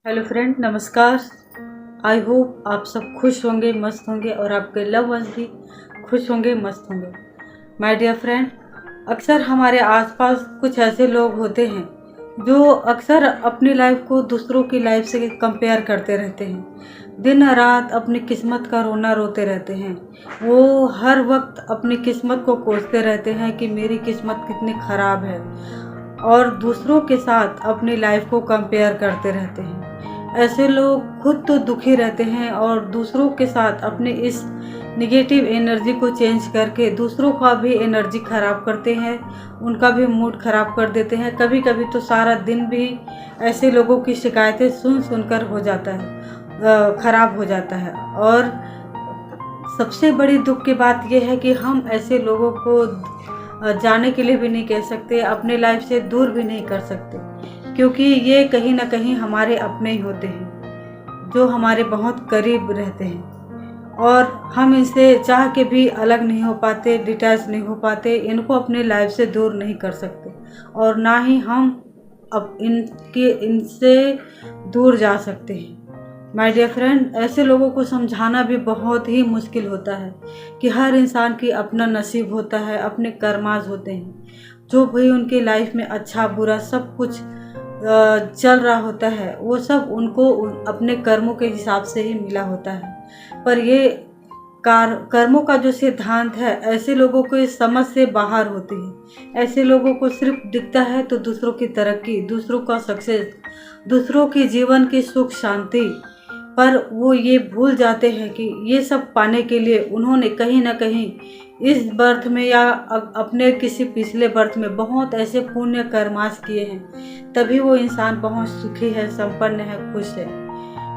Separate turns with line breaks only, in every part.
Hello friend, नमस्कार। I hope आप सब खुश होंगे, मस्त होंगे और आपके लव वंस भी खुश होंगे, मस्त होंगे। माय डियर फ्रेंड, अक्सर हमारे आसपास कुछ ऐसे लोग होते हैं जो अक्सर अपनी लाइफ को दूसरों की लाइफ से कंपेयर करते रहते हैं। दिन रात अपनी किस्मत का रोना रोते रहते हैं। वो हर वक्त अपनी किस्मत को कोसते रहते हैं कि मेरी किस्मत कितनी ख़राब है, और दूसरों के साथ अपनी लाइफ को कंपेयर करते रहते हैं। ऐसे लोग खुद तो दुखी रहते हैं और दूसरों के साथ अपने इस निगेटिव एनर्जी को चेंज करके दूसरों का भी एनर्जी ख़राब करते हैं, उनका भी मूड ख़राब कर देते हैं। कभी कभी तो सारा दिन भी ऐसे लोगों की शिकायतें सुन सुनकर हो जाता है, ख़राब हो जाता है। और सबसे बड़ी दुख की बात यह है कि हम ऐसे लोगों को जाने के लिए भी नहीं कह सकते, अपने लाइफ से दूर भी नहीं कर सकते, क्योंकि ये कहीं ना कहीं हमारे अपने ही होते हैं, जो हमारे बहुत करीब रहते हैं। और हम इनसे चाह के भी अलग नहीं हो पाते, डिटैच नहीं हो पाते, इनको अपने लाइफ से दूर नहीं कर सकते, और ना ही हम अब इनसे दूर जा सकते हैं। माय डियर फ्रेंड, ऐसे लोगों को समझाना भी बहुत ही मुश्किल होता है कि हर इंसान की अपना नसीब होता है, अपने कर्माज होते हैं। जो भी उनकी लाइफ में अच्छा बुरा सब कुछ चल रहा होता है, वो सब उनको अपने कर्मों के हिसाब से ही मिला होता है। पर ये कर्मों का जो सिद्धांत है, ऐसे लोगों को इस समझ से बाहर होती है। ऐसे लोगों को सिर्फ दिखता है तो दूसरों की तरक्की, दूसरों का सक्सेस, दूसरों की जीवन की सुख शांति, पर वो ये भूल जाते हैं कि ये सब पाने के लिए उन्होंने कहीं ना कहीं इस बर्थ में या अपने किसी पिछले बर्थ में बहुत ऐसे पुण्य कर्मास किए हैं, तभी वो इंसान बहुत सुखी है, संपन्न है, खुश है।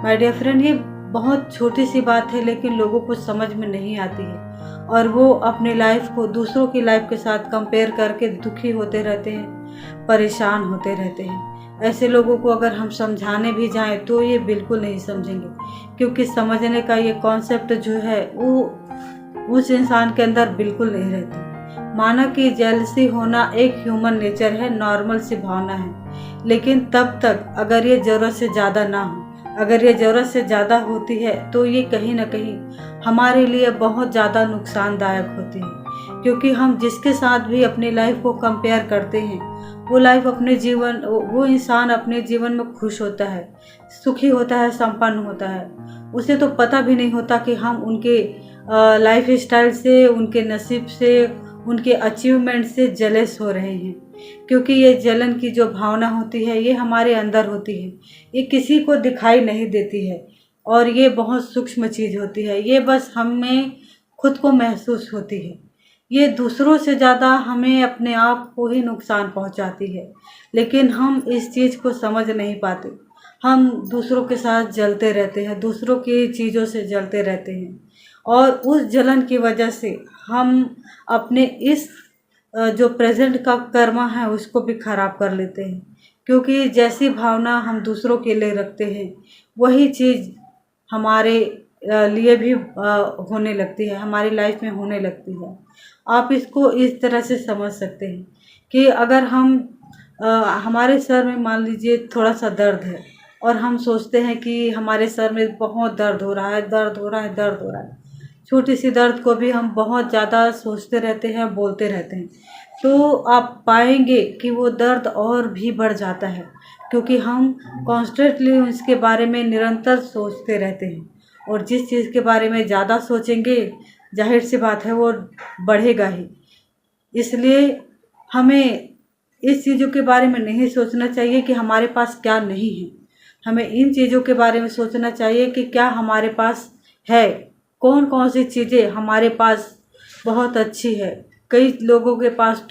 माय डियर फ्रेंड, ये बहुत छोटी सी बात है लेकिन लोगों को समझ में नहीं आती है, और वो अपनी लाइफ को दूसरों की लाइफ के साथ कंपेयर करके दुखी होते रहते हैं, परेशान होते रहते हैं। ऐसे लोगों को अगर हम समझाने भी जाएं तो ये बिल्कुल नहीं समझेंगे, क्योंकि समझने का ये कॉन्सेप्ट जो है वो उस इंसान के अंदर बिल्कुल नहीं रहती। माना कि जेलसी होना एक ह्यूमन नेचर है, नॉर्मल सी भावना है, लेकिन तब तक अगर ये ज़रूरत से ज़्यादा ना हो, अगर ये ज़रूरत से ज़्यादा होती है तो ये कहीं ना कहीं हमारे लिए बहुत ज़्यादा नुकसानदायक होती है। क्योंकि हम जिसके साथ भी अपनी लाइफ को कंपेयर करते हैं, वो इंसान अपने जीवन में खुश होता है, सुखी होता है, संपन्न होता है। उसे तो पता भी नहीं होता कि हम उनके लाइफ स्टाइल से, उनके नसीब से, उनके अचीवमेंट से जेलस हो रहे हैं। क्योंकि ये जलन की जो भावना होती है, ये हमारे अंदर होती है, ये किसी को दिखाई नहीं देती है, और ये बहुत सूक्ष्म चीज़ होती है। ये बस हमें खुद को महसूस होती है। ये दूसरों से ज़्यादा हमें अपने आप को ही नुकसान पहुंचाती है, लेकिन हम इस चीज़ को समझ नहीं पाते। हम दूसरों के साथ जलते रहते हैं, दूसरों की चीज़ों से जलते रहते हैं, और उस जलन की वजह से हम अपने इस जो प्रेजेंट का कर्मा है उसको भी खराब कर लेते हैं। क्योंकि जैसी भावना हम दूसरों के लिए रखते हैं, वही चीज़ हमारे लिए भी होने लगती है, हमारी लाइफ में होने लगती है। आप इसको इस तरह से समझ सकते हैं कि अगर हमारे सर में मान लीजिए थोड़ा सा दर्द है, और हम सोचते हैं कि हमारे सर में बहुत दर्द हो रहा है, दर्द हो रहा है, दर्द हो रहा है। छोटी सी दर्द को भी हम बहुत ज़्यादा सोचते रहते हैं, बोलते रहते हैं, तो आप पाएंगे कि वो दर्द और भी बढ़ जाता है, क्योंकि हम कॉन्स्टेंटली उसके बारे में निरंतर सोचते रहते हैं। और जिस चीज़ के बारे में ज़्यादा सोचेंगे, जाहिर सी बात है वो बढ़ेगा ही। इसलिए हमें इस चीज़ों के बारे में नहीं सोचना चाहिए कि हमारे पास क्या नहीं है। हमें इन चीज़ों के बारे में सोचना चाहिए कि क्या हमारे पास है, कौन कौन सी चीज़ें हमारे पास बहुत अच्छी है। कई लोगों के पास तो